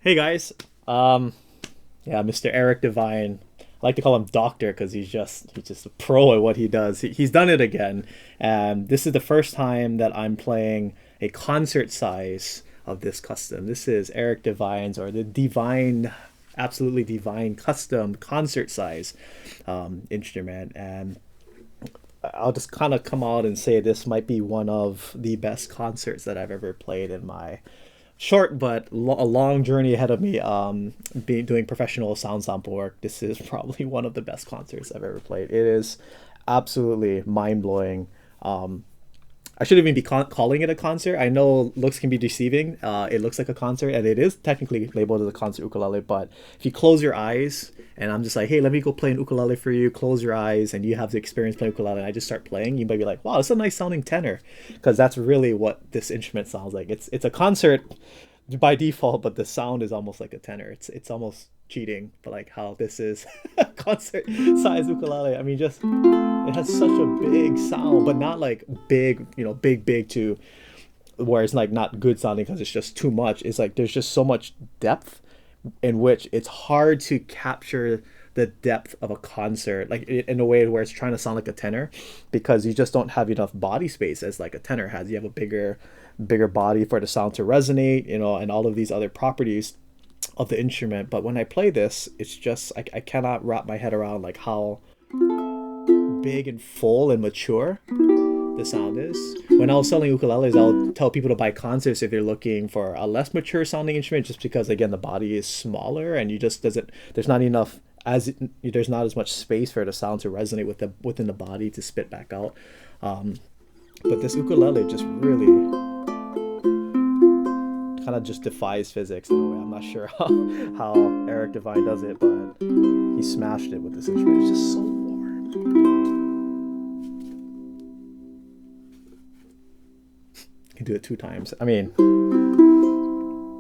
Hey guys, um, yeah, Mr. Eric DeVine. I like to call him Doctor because he's just a pro at what he does. He's done it again, and this is the first time that I'm playing a concert size of this custom. This is Eric DeVine's or the Divine, absolutely Divine custom concert size instrument, and I'll just kind of come out and say this might be one of the best concerts that I've ever played in my short but a long journey ahead of me. Being doing professional sound sample work, this is probably one of the best concerts I've ever played. It is absolutely mind blowing. I shouldn't even be calling it a concert. I know looks can be deceiving. It looks like a concert, and it is technically labeled as a concert ukulele. But if you close your eyes, and I'm just like, hey, let me go play an ukulele for you. Close your eyes, and you have the experience playing ukulele. And I just start playing. You might be like, wow, it's a nice sounding tenor, because that's really what this instrument sounds like. It's a concert by default, but the sound is almost like a tenor. It's almost cheating, but like how this is concert size ukulele. I mean, just it has such a big sound, but not like big, big to where it's like not good sounding because it's just too much. It's like there's just so much depth in which it's hard to capture the depth of a concert like in a way where it's trying to sound like a tenor because you just don't have enough body space as like a tenor has. You have a bigger body for the sound to resonate, and all of these other properties of the instrument. But when I play this, it's just I cannot wrap my head around like how big and full and mature the sound is. When I was selling ukuleles, I'll tell people to buy concerts if they're looking for a less mature sounding instrument, just because again the body is smaller and you just doesn't there's not enough there's not as much space for the sound to resonate within the body to spit back out. But this ukulele just really kind of just defies physics in a way. I'm not sure how Eric Devine does it, but he smashed it with this instrument. It's just so warm. You can do it two times. I mean,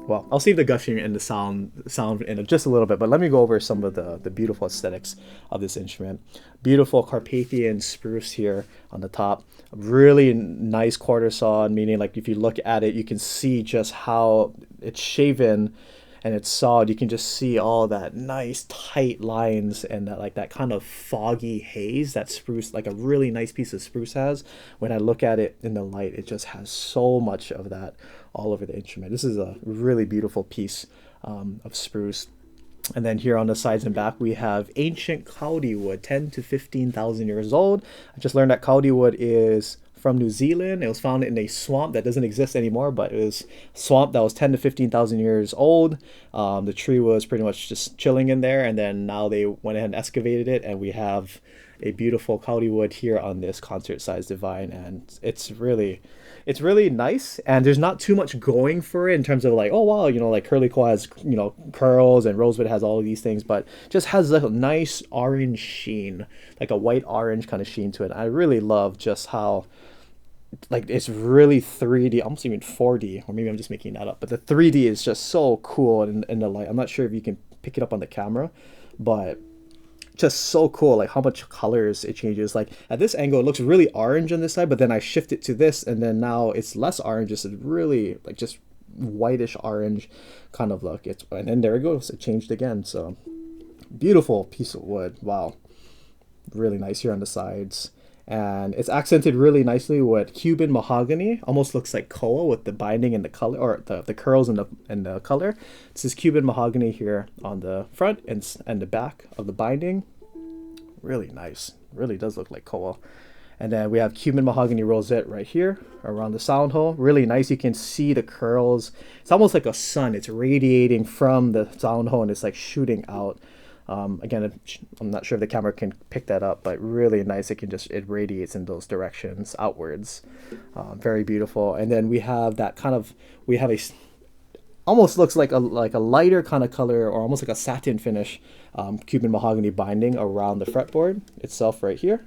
well, I'll save the gushing and the sound in just a little bit, but let me go over some of the beautiful aesthetics of this instrument. Beautiful Carpathian spruce here on the top. Really nice quarter saw, meaning like if you look at it, you can see just how it's shaven and it's sawed. You can just see all that nice tight lines and that kind of foggy haze that spruce, like a really nice piece of spruce has. When I look at it in the light, it just has so much of that all over the instrument. This is a really beautiful piece of spruce. And then here on the sides and back, we have ancient kauri wood, 10 to 15,000 years old. I just learned that kauri wood is from New Zealand. It was found in a swamp that doesn't exist anymore, but it was a swamp that was 10 to 15,000 years old. The tree was pretty much just chilling in there, and then now they went ahead and excavated it, and we have a beautiful kauri wood here on this concert size Divine, and it's really nice, and there's not too much going for it in terms of like, oh wow, like curly coal has curls and rosewood has all of these things, but just has a nice orange sheen, like a white orange kind of sheen to it. I really love just how like it's really 3D, almost even 4D, or maybe I'm just making that up, but the 3D is just so cool in the light. I'm not sure if you can pick it up on the camera, but just so cool, like how much colors it changes. Like at this angle it looks really orange on this side, but then I shift it to this and then now it's less orange. It's really like just whitish orange kind of look. And then there it goes, it changed again. So beautiful piece of wood. Wow, really nice here on the sides, and it's accented really nicely with Cuban mahogany. Almost looks like koa with the binding and the color, or the curls and the color. This is Cuban mahogany here on the front and the back of the binding. Really nice. Really does look like koa. And then we have Cuban mahogany rosette right here around the sound hole. Really nice. You can see the curls. It's almost like a sun. It's radiating from the sound hole and it's like shooting out. Again, I'm not sure if the camera can pick that up, but really nice. It radiates in those directions outwards. Very beautiful. And then we have a almost looks like a lighter kind of color, or almost like a satin finish, Cuban mahogany binding around the fretboard itself right here,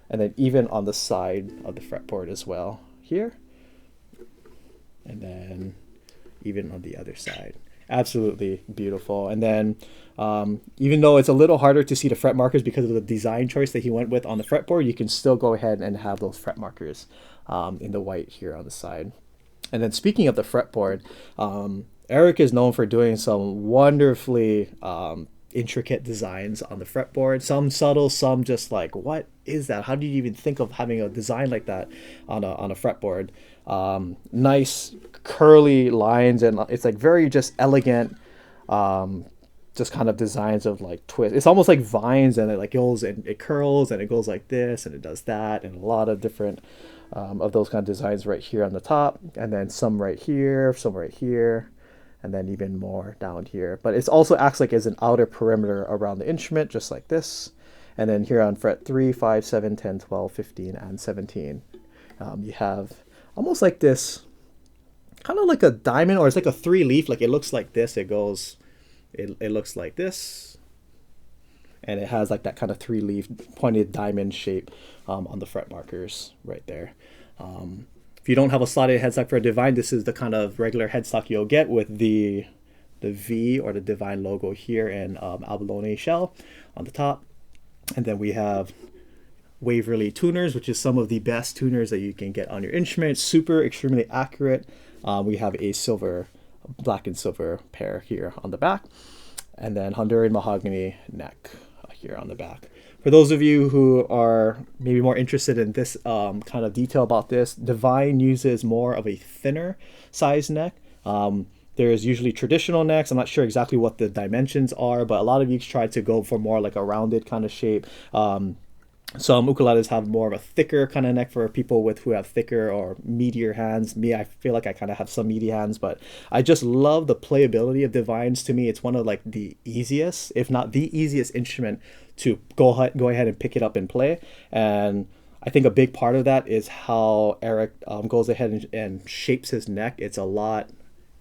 and then even on the side of the fretboard as well here, and then even on the other side. Absolutely beautiful. And then even though it's a little harder to see the fret markers because of the design choice that he went with on the fretboard, you can still go ahead and have those fret markers in the white here on the side. And then speaking of the fretboard, Eric is known for doing some wonderfully intricate designs on the fretboard. Some subtle, some just like, what is that? How do you even think of having a design like that on a fretboard? Nice curly lines, and it's like very just elegant. Just kind of designs of like twist. It's almost like vines, and it like goes and it curls and it goes like this and it does that, and a lot of different of those kind of designs right here on the top, and then some right here, some right here, and then even more down here. But it also acts like as an outer perimeter around the instrument, just like this. And then here on fret 3, 5, 7, 10, 12, 15, and 17, you have almost like this, kind of like a diamond, or it's like a 3-leaf. Like it looks like this. It goes, it looks like this, and it has like that kind of 3-leaf pointed diamond shape on the fret markers right there. If you don't have a slotted headstock for a DeVine, this is the kind of regular headstock you'll get with the V or the DeVine logo here in abalone shell on the top. And then we have Waverly tuners, which is some of the best tuners that you can get on your instrument. Super, extremely accurate. We have a silver, black and silver pair here on the back. And then Honduran mahogany neck here on the back. For those of you who are maybe more interested in this kind of detail about this, DeVine uses more of a thinner size neck. There's usually traditional necks. I'm not sure exactly what the dimensions are, but a lot of you try to go for more like a rounded kind of shape. Some ukuleles have more of a thicker kind of neck for people who have thicker or meatier hands. Me, I feel like I kind of have some meaty hands, but I just love the playability of DeVines. To me, it's one of like the easiest, if not the easiest instrument to go ahead and pick it up and play. And I think a big part of that is how Eric goes ahead and shapes his neck. It's a lot,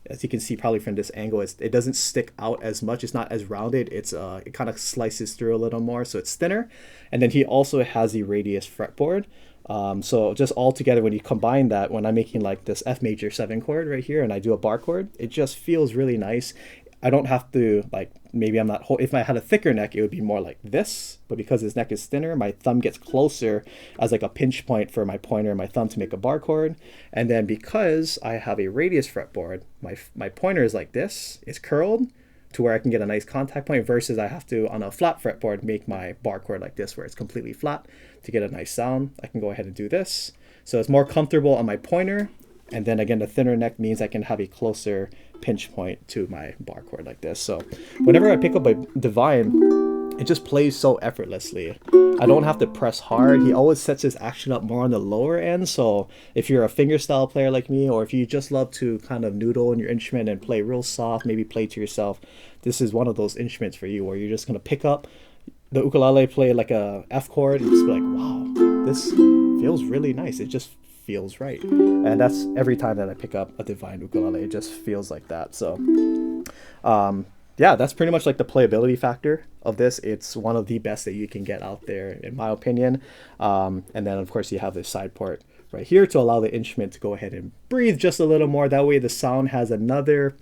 as you can see probably from this angle, it doesn't stick out as much. It's not as rounded. It kind of slices through a little more, so it's thinner. And then he also has the radius fretboard. So just all together, when you combine that, when I'm making like this F major 7 chord right here and I do a bar chord, it just feels really nice. I don't have to, like, maybe I'm not, if I had a thicker neck, it would be more like this, but because his neck is thinner, my thumb gets closer as like a pinch point for my pointer and my thumb to make a bar chord. And then because I have a radius fretboard, my pointer is like this, it's curled to where I can get a nice contact point, versus I have to, on a flat fretboard, make my bar chord like this, where it's completely flat to get a nice sound. I can go ahead and do this. So it's more comfortable on my pointer. And then again, the thinner neck means I can have a closer pinch point to my bar chord like this. So whenever I pick up a DeVine, it just plays so effortlessly. I don't have to press hard. He always sets his action up more on the lower end. So if you're a fingerstyle player like me, or if you just love to kind of noodle in your instrument and play real soft, maybe play to yourself, this is one of those instruments for you, where you're just going to pick up the ukulele, play like a F chord, and just be like, wow, this feels really nice. It just feels right. And that's every time that I pick up a DeVine ukulele, it just feels like that. So yeah, that's pretty much like the playability factor of this. It's one of the best that you can get out there, in my opinion. And then of course you have this side port right here to allow the instrument to go ahead and breathe just a little more. That way the sound has another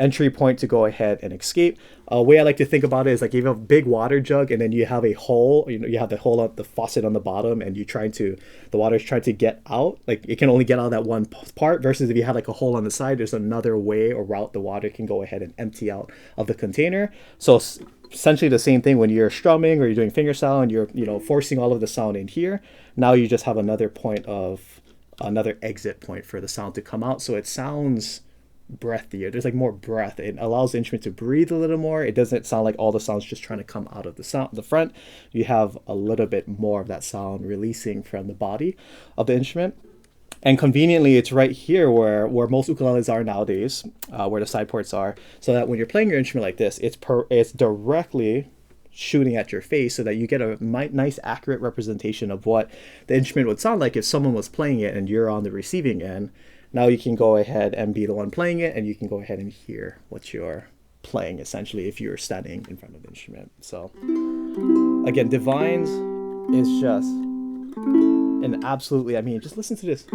entry point to go ahead and escape. Way I like to think about it is like you have a big water jug, and then you have a hole, you have the hole of the faucet on the bottom, and the water's trying to get out. Like it can only get out of that one part, versus if you have like a hole on the side, there's another way or route the water can go ahead and empty out of the container. So essentially the same thing when you're strumming or you're doing fingerstyle and you're forcing all of the sound in here. Now you just have another exit point for the sound to come out, so it sounds breathier. There's like more breath. It allows the instrument to breathe a little more. It doesn't sound like all the sounds just trying to come out of the front. You have a little bit more of that sound releasing from the body of the instrument. And conveniently, it's right here where most ukuleles are nowadays, where the side ports are, so that when you're playing your instrument like this, it's directly shooting at your face, so that you get a nice accurate representation of what the instrument would sound like if someone was playing it and you're on the receiving end. Now you can go ahead and be the one playing it, and you can go ahead and hear what you're playing, essentially, if you're standing in front of the instrument. So again, DeVines is just an absolutely, I mean, just listen to this.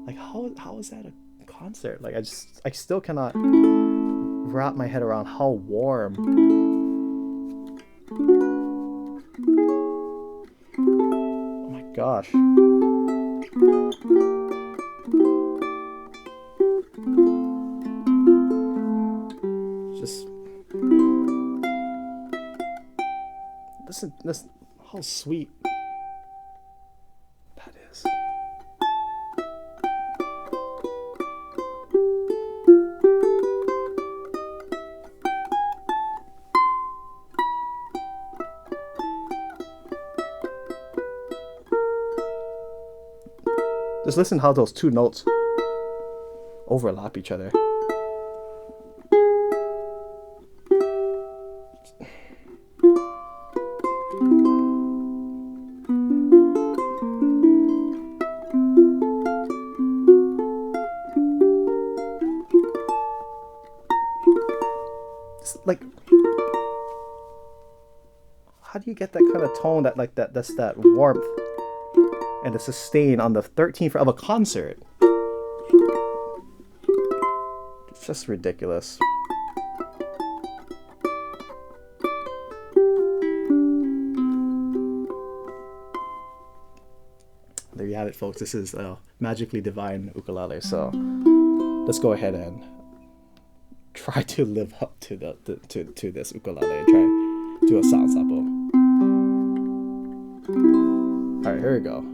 Like how is that a concert? Like I still cannot wrap my head around how warm. Oh my gosh. listen, how sweet that is. Just listen how those two notes overlap each other. Like, how do you get that kind of tone, that's that warmth and the sustain on the 13th of a concert? It's just ridiculous. There you have it, folks. This is Magically Divine Ukulele. So let's go ahead and try to live up to to this ukulele and try to do a sound sample. All right, here we go.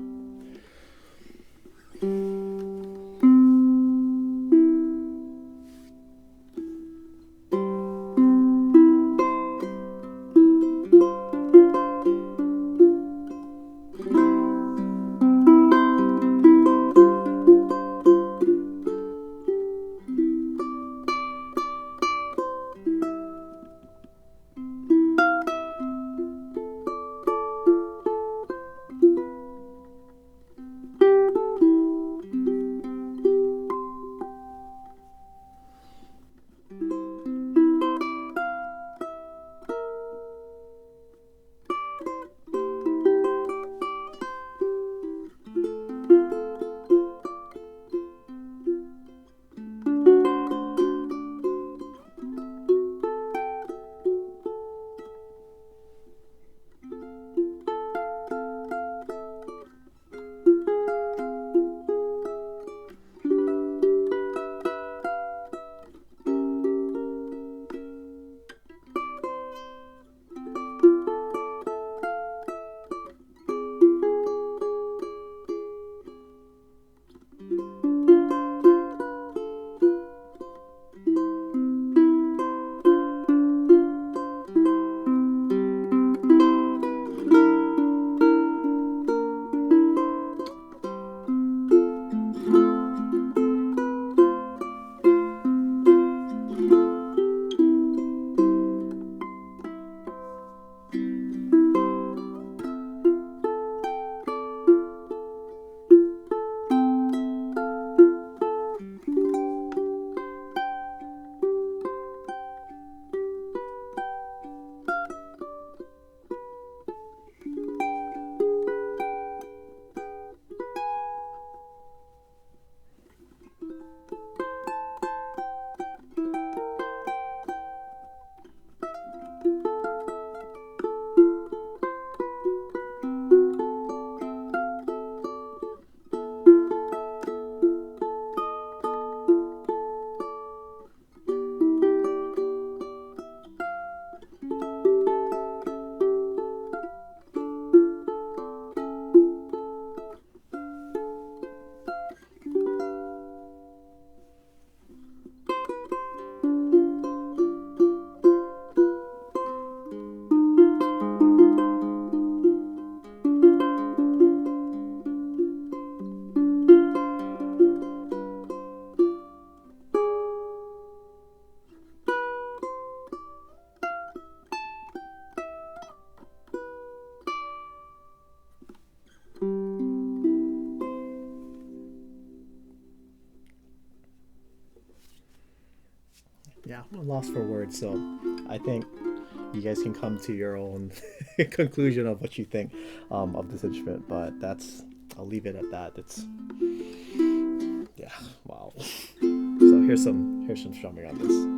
Yeah, I'm lost for words, so I think you guys can come to your own conclusion of what you think of this instrument, but I'll leave it at that. Yeah, wow. So here's some strumming on this.